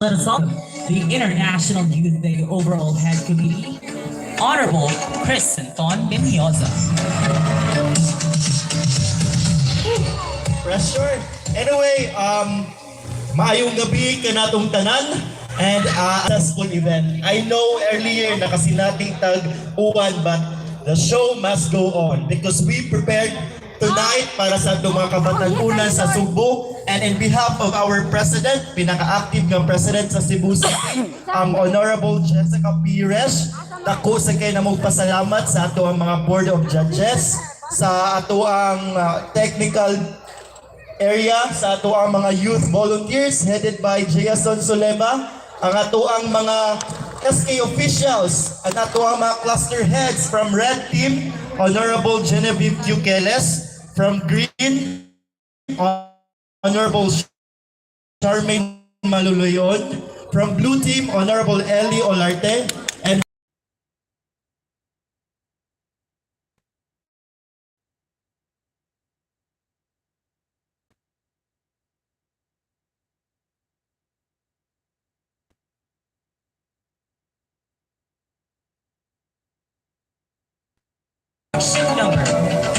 Let us welcome the International Youth Day Overall Head Committee, Honorable Chris Anton Menyoza. Pressure. Anyway, maayong gabi kanatong tanan and successful event. I know earlier na kasi nating tag-uwan but the show must go on because we prepared tonight para sa itong mga kabatanunan sa Subo, and in behalf of our President, pinaka-active ng President sa Cebu City, Honorable Jessica Pires, dako sa kayo na magpasalamat sa ato ang mga Board of Judges, sa ato ang technical area, sa ato ang mga youth volunteers headed by Jason Sulema, ang ato ang mga SK officials, at ato ang mga cluster heads from Red Team, Honorable Genevieve Q. Keles, from Green, Honorable Charmaine Maluluyon, from Blue Team, Honorable Ellie Olarte, and Section number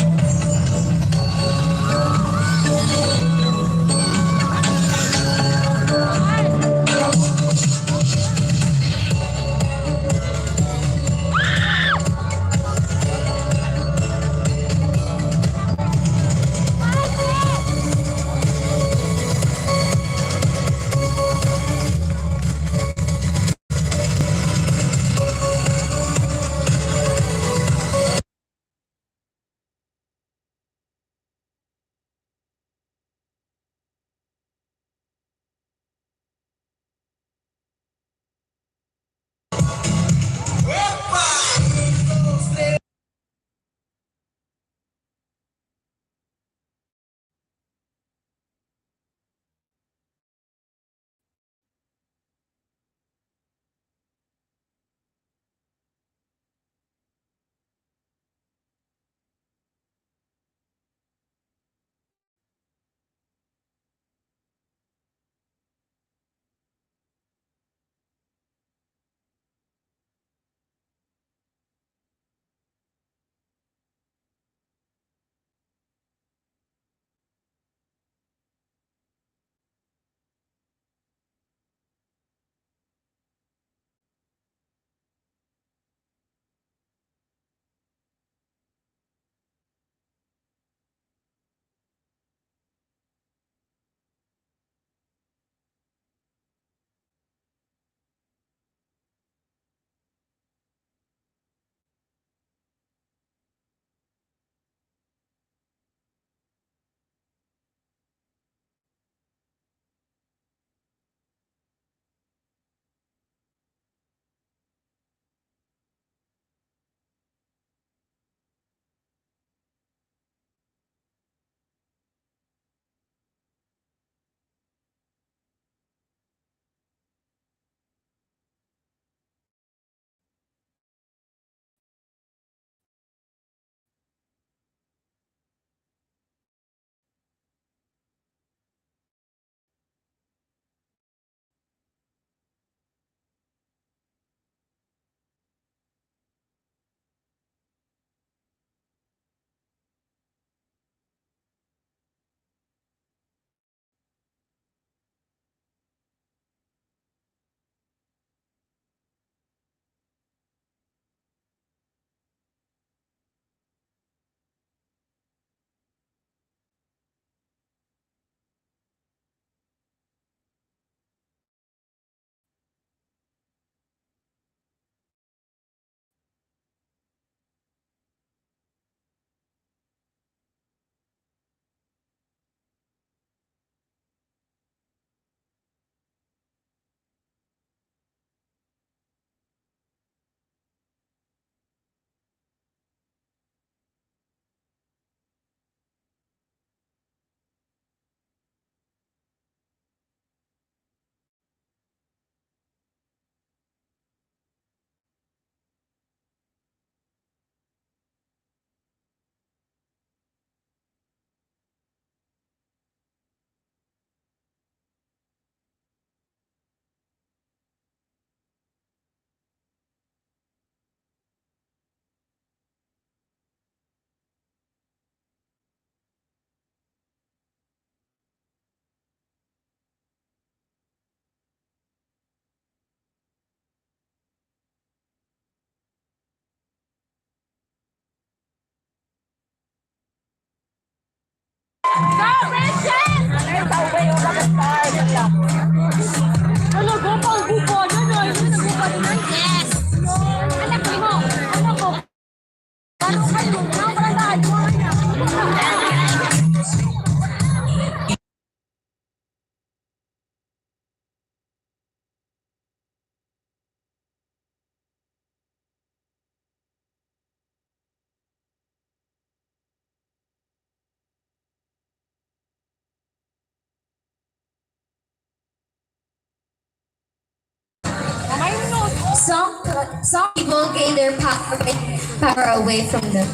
Some people gain their power away from them.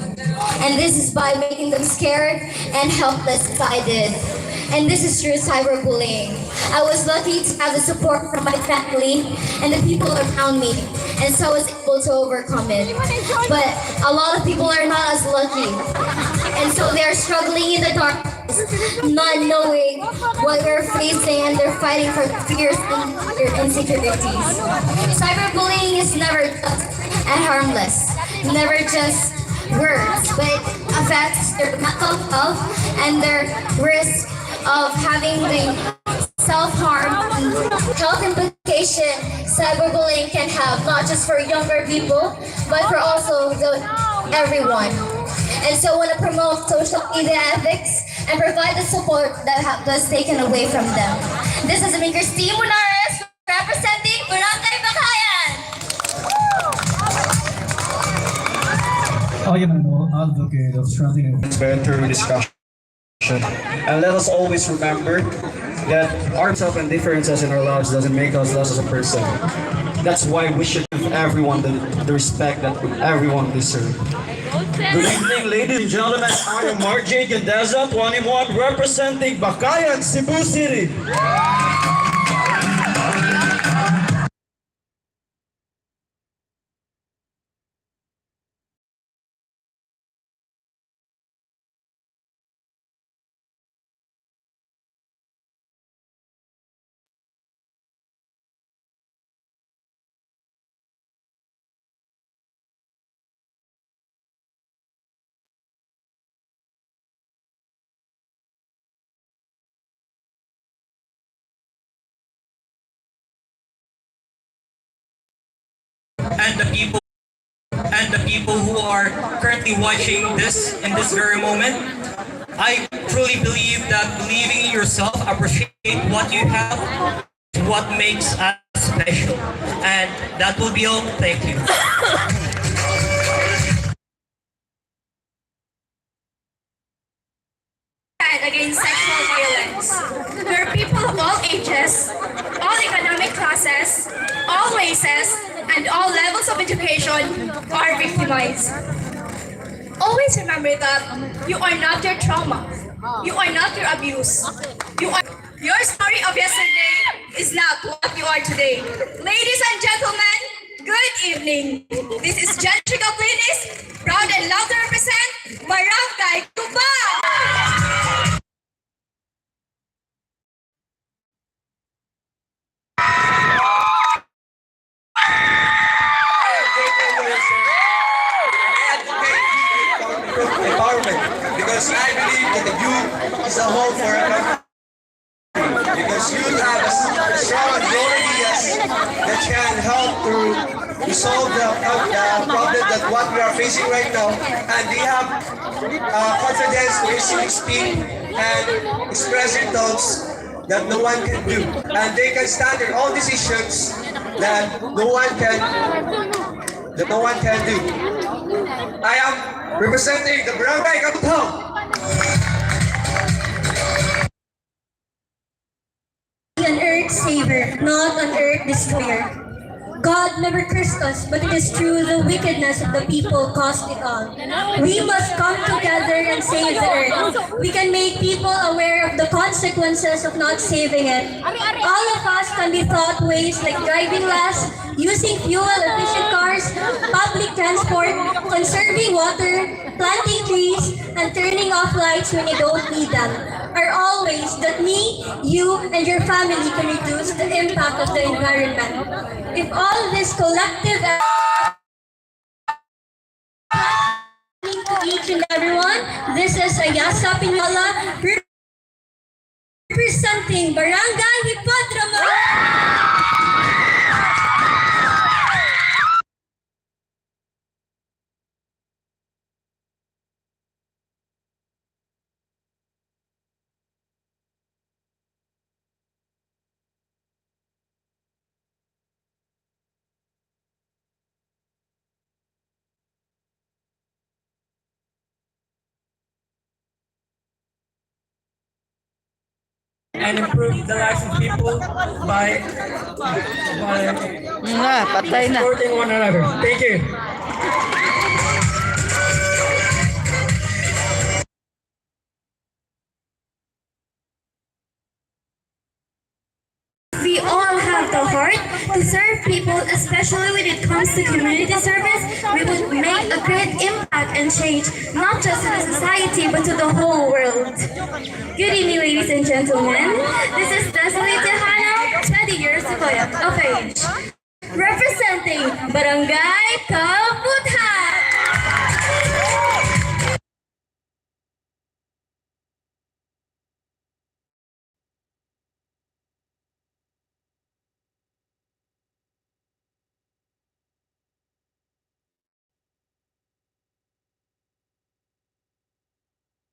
And this is by making them scared and helpless as I did. And this is through cyberbullying. I was lucky to have the support from my family and the people around me, and so I was able to overcome it. But a lot of people are not as lucky, and so they are struggling in the dark, not knowing what they're facing, and they're fighting for fears and their insecurities. Cyberbullying is never just and harmless, never just words, but it affects their mental health and their risk of having the self-harm and health implication cyberbullying can have, not just for younger people, but for also everyone. And so I want to promote social media ethics and provide the support that was taken away from them. This is Amy Christine Munares representing Barangay Bakayan. I am an advocate of strengthening better discussion. And let us always remember that our self and differences in our lives doesn't make us less as a person. That's why we should give everyone the respect that everyone deserves. Good evening, ladies and gentlemen. I am RJ Gandeza, 21, representing Bakayan, Cebu City. And the people who are currently watching this in this very moment. I truly believe that believing in yourself, appreciate what you have, is what makes us special. And that will be all. Thank you. Against sexual violence, where people of all ages, all economic classes, all races, and all levels of education are victimized. Always remember that you are not your trauma. You are not your abuse. Your story of yesterday is not what you are today. Ladies and gentlemen, good evening. This is Jessica Plinis, proud and loud to represent Barangay Tuba. Empowerment, because I believe that the youth is a hope for a country. Because youth have a strong ideas that can help to resolve the problem that what we are facing right now, and they have confidence to easily speak and expressing thoughts that no one can do, and they can stand in all decisions that no one can do. I am representing the Barangay Kapitao. An earth saver, not an earth destroyer. God never cursed us, but it is through the wickedness of the people caused it all. We must come together and save the earth. We can make people aware of the consequences of not saving it. All of us can be taught ways like driving less, using fuel-efficient cars, public transport, conserving water, planting trees, and turning off lights when you don't need them, are all ways that me, you, and your family can reduce the impact of the environment. If all this collective to each and everyone, this is Ayasa Pinala ating Barangay Hipodromo! and improve the lives of people by Patay na. supporting one another. Thank you. We all have the heart to serve people, especially when it comes to community service. We would make a great impact and change, not just to the society, but to the whole world. Good evening, ladies and gentlemen. This is Desiree Tejano, 20 years of age, representing Barangay Kabuthan.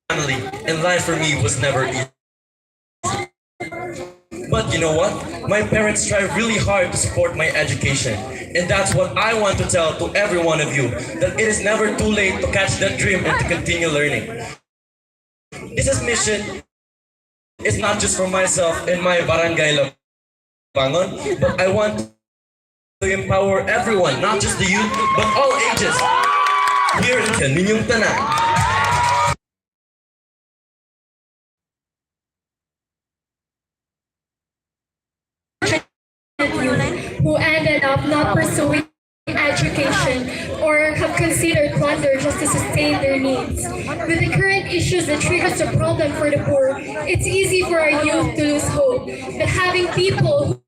Family and life for me was never easy. But you know what? My parents tried really hard to support my education. And that's what I want to tell to every one of you, that it is never too late to catch that dream and to continue learning. This mission is not just for myself and my barangay Labangon, but I want to empower everyone, not just the youth, but all ages. Here in Kaninyong Tanan. Who ended up not pursuing education or have considered plunder just to sustain their needs. With the current issues that triggers the problem for the poor, it's easy for our youth to lose hope. But having people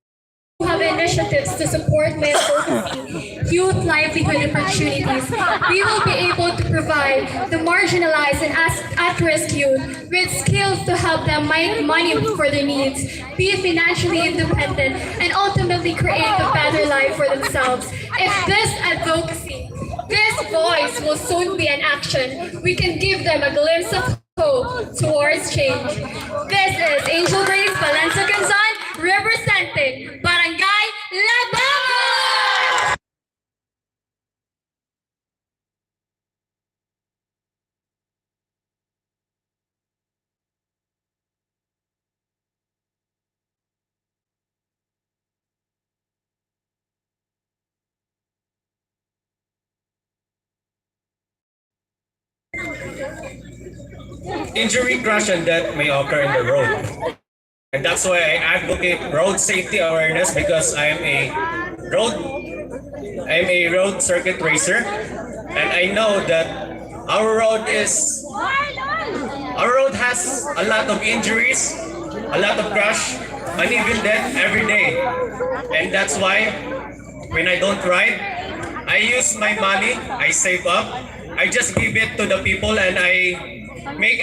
who have initiatives to support advocacy, youth livelihood opportunities, we will be able to provide the marginalized and at-risk youth with skills to help them make money for their needs, be financially independent, and ultimately create a better life for themselves. If this advocacy, this voice will soon be an action, we can give them a glimpse of hope towards change. This is Angel Grace Valenza Canzon, representing Barangay Labangon! Injury, crash, and death may occur in the road. And that's why I advocate road safety awareness, because I'm a road circuit racer, and I know that our road has a lot of injuries, a lot of crash, and even death every day. And that's why when I don't ride, I use my money, I save up, I just give it to the people, and I make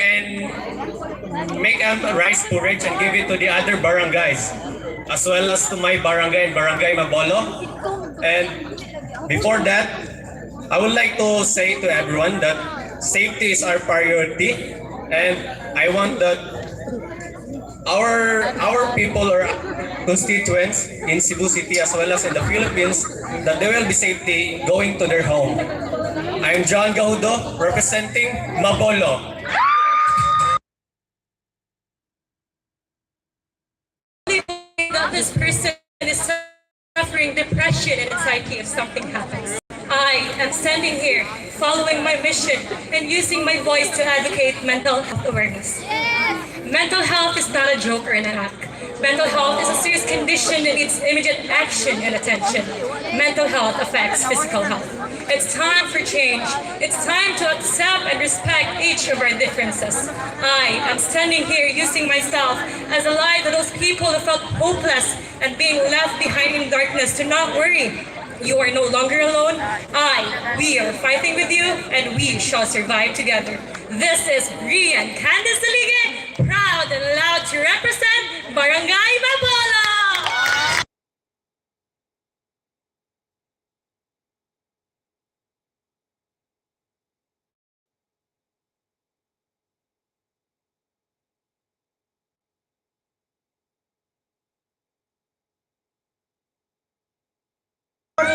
rice porridge and give it to the other barangays, as well as to my barangay and Barangay Mabolo. And before that, I would like to say to everyone that safety is our priority, and I want that our people or constituents in Cebu City as well as in the Philippines, that there will be safety going to their home. I'm John Gahudo, representing Mabolo. That this person is suffering depression and anxiety if something happens. I am standing here following my mission and using my voice to advocate mental health awareness. Mental health is not a joke or an act. Mental health is a serious condition that needs immediate action and attention. Mental health affects physical health. It's time for change. It's time to accept and respect each of our differences. I am standing here using myself as a light to those people who felt hopeless and being left behind in darkness to not worry. You are no longer alone. We are fighting with you, and we shall survive together. This is Rian Candice Dalige, proud and loud to represent Barangay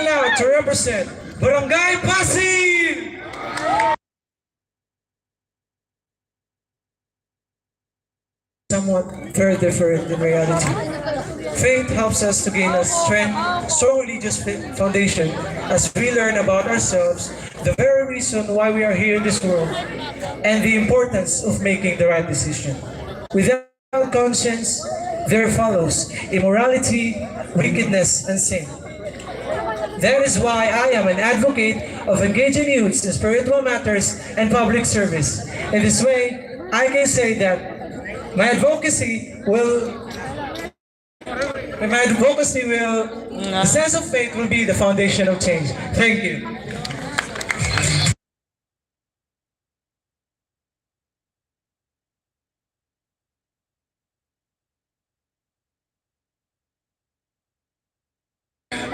stand out to represent Barangay Pasig! Somewhat very different in reality. Faith helps us to gain a strong religious foundation as we learn about ourselves, the very reason why we are here in this world, and the importance of making the right decision. Without conscience, there follows immorality, wickedness, and sin. That is why I am an advocate of engaging youths in spiritual matters and public service. In this way, I can say that my advocacy will, the sense of faith will be the foundation of change. Thank you.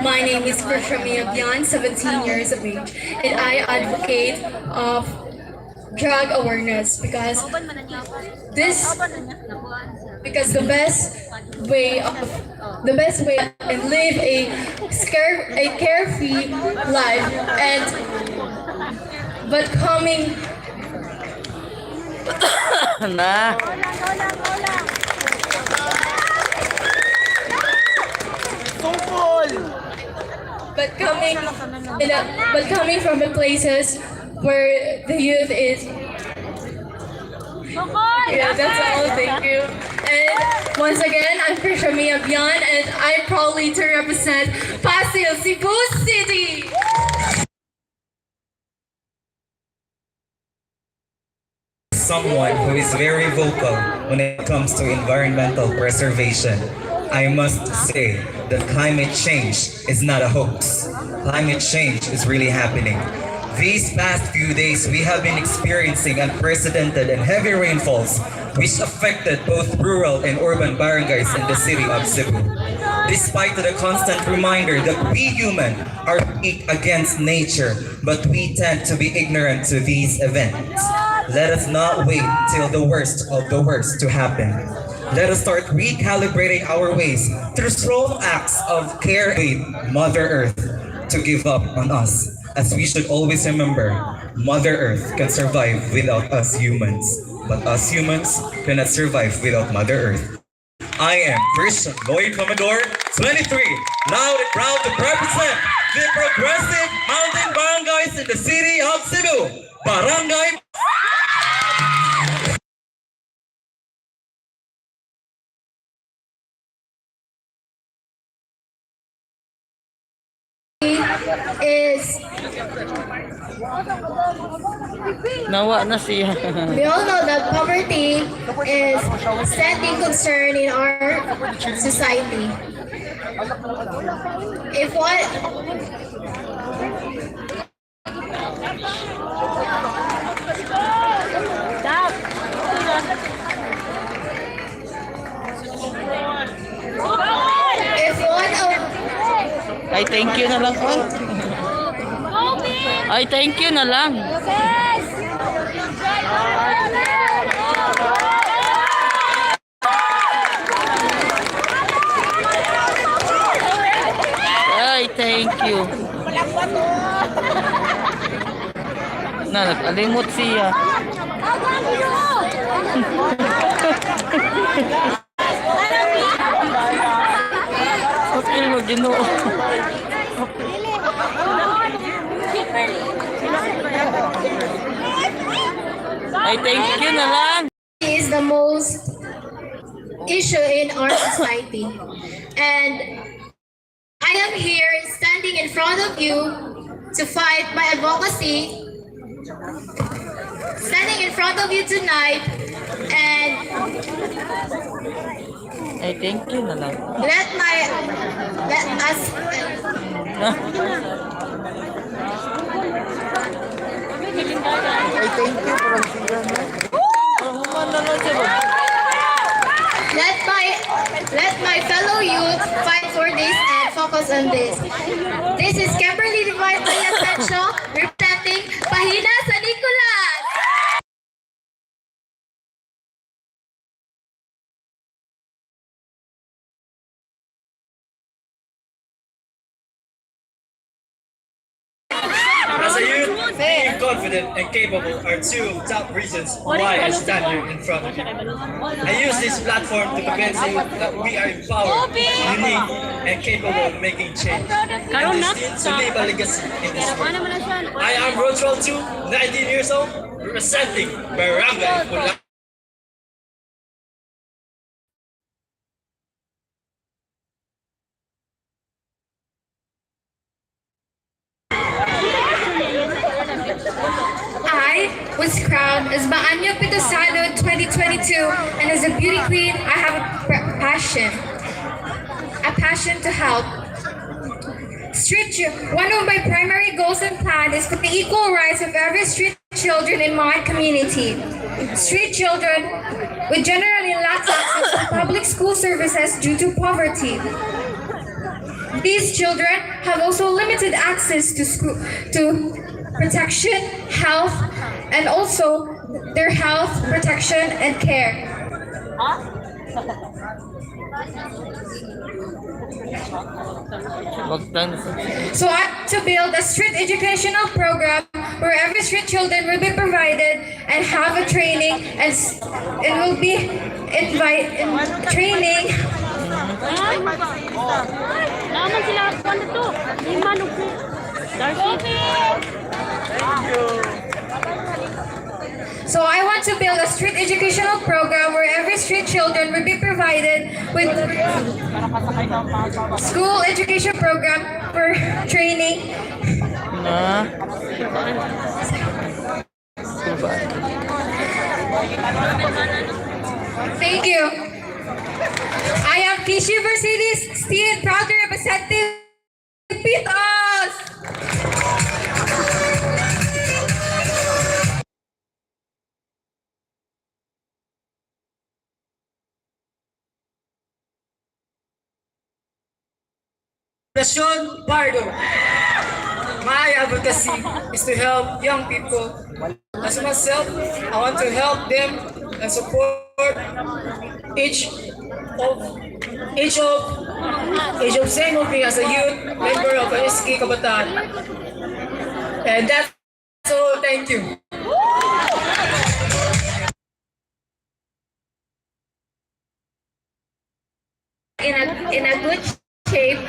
My name is Krishamia Bian, 17 years of age, and I advocate of drug awareness because the best way and live a carefree life and but coming but coming from the places where the youth is. Yeah, that's all. Thank you. And once again, I'm Krishamia Bian, and I'm proudly to represent Pasig, Cebu City. Someone who is very vocal when it comes to environmental preservation. I must say that climate change is not a hoax. Climate change is really happening. These past few days, we have been experiencing unprecedented and heavy rainfalls, which affected both rural and urban barangays in the city of Cebu. Despite the constant reminder that we humans are weak against nature, but we tend to be ignorant to these events. Let us not wait till the worst of the worst to happen. Let us start recalibrating our ways through small acts of care with Mother Earth to give up on us. As we should always remember, Mother Earth can survive without us humans, but us humans cannot survive without Mother Earth. I am Christian Lloyd Commodore, 23, loud and proud to represent the progressive mountain barangays in the city of Cebu, Barangay is Nawa na siya. we all know that poverty is a standing concern in our society. If what if one of Ay, thank you na lang po. Ay, thank you na lang. Ay, thank you. Na, nag-alimot siya. Hotel mo, Ginoo. Ay, thank you na lang. is the most issue in our society. And I am here standing in front of you to fight my advocacy, standing in front of you tonight, and Ay, thank you na lang. let us Ay, thank you. let my fellow youth fight for this and focus on this. This is Kimberly Divine Asensio representing Pahina San Nicolas. confident, and capable are two top reasons why I stand here in front of you. I use this platform to convince you that we are empowered, unique, and capable of making change. And destined to leave a legacy in this world. I am Rochelle 2, 19 years old, representing Barangay Pulang. I was crowned as Baanyo Pitosano 2022, and as a beauty queen, I have a passion to help. One of my primary goals and plans is for the equal rights of every street children in my community. Street children would generally lack access to public school services due to poverty. These children have also limited access to school, to protection, health, and also their health, protection, and care. So I want to build a street educational program where every street children will be provided and have a training and will be training. Naman sila ano to? Lima no. So I want to build a street educational program where every street children will be provided with school education program for training. Thank you. I am Kishi Mercedes, still proud to represent Pitos. Passion Pardo. My advocacy is to help young people. As myself, I want to help them and support each of same of me as a youth member of SK Kabataan. And that's all. Thank you. In a good shape.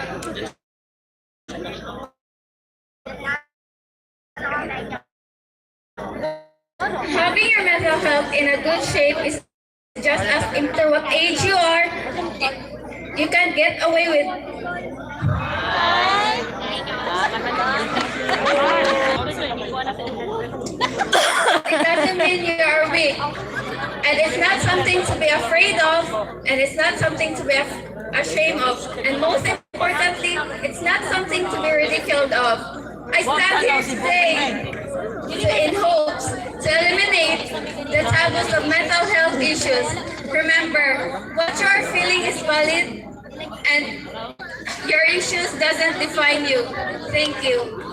Having your mental health in a good shape is just as matter what age you are. You can get away with. It doesn't mean you are weak, and it's not something to be afraid of, and it's not something to be ashamed of, and most importantly, it's not something to be ridiculed of. I stand here today in hopes to eliminate the taboos of mental health issues. Remember, what you are feeling is valid, and your issues doesn't define you. Thank you.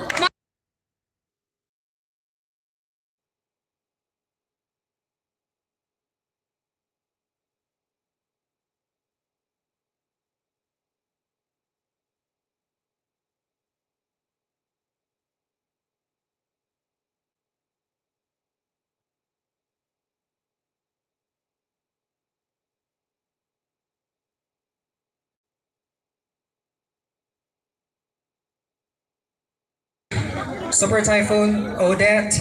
Super Typhoon, Odette,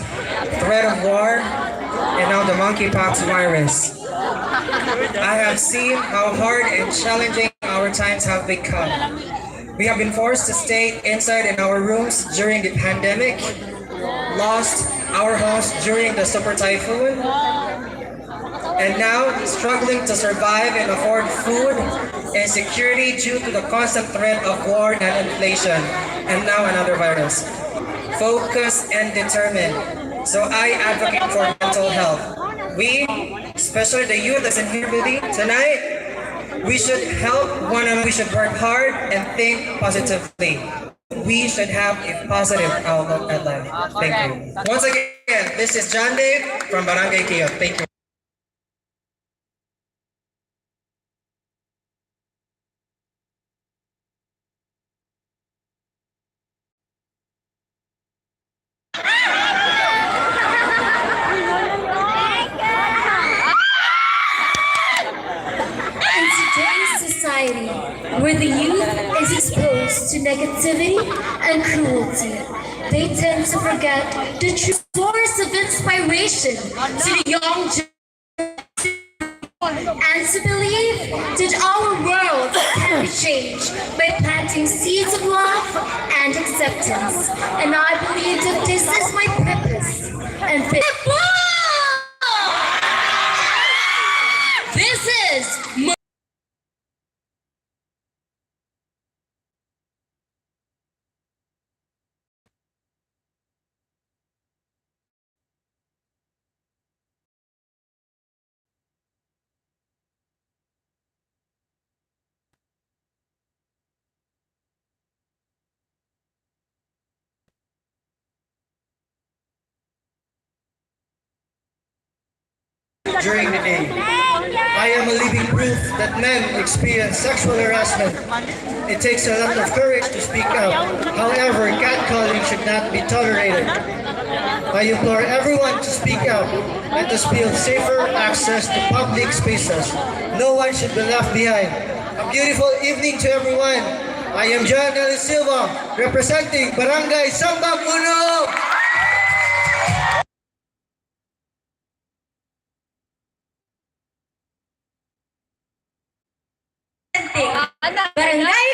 threat of war, and now the monkeypox virus. I have seen how hard and challenging our times have become. We have been forced to stay inside in our rooms during the pandemic, lost our homes during the Super Typhoon, and now struggling to survive and afford food and security due to the constant threat of war and inflation, and now another virus. Focus and determined. So I advocate for mental health. We, especially the youth that's in here tonight, we should help one another. We should work hard and think positively. We should have a positive outlook at life. Thank you. Once again, this is John Dave from Barangay Kio. Thank you. society where the youth is exposed to negativity and cruelty. They tend to forget the true source of inspiration to the young and to believe that our world can be changed by planting seeds of love and acceptance. And I believe that this is my purpose. And this is my during the day. I am a living proof that men experience sexual harassment. It takes a lot of courage to speak out. However, catcalling should not be tolerated. I implore everyone to speak out. Let us build safer access to public spaces. No one should be left behind. A beautiful evening to everyone. I am John L. Silva, representing Barangay Sambang Uno. Barangay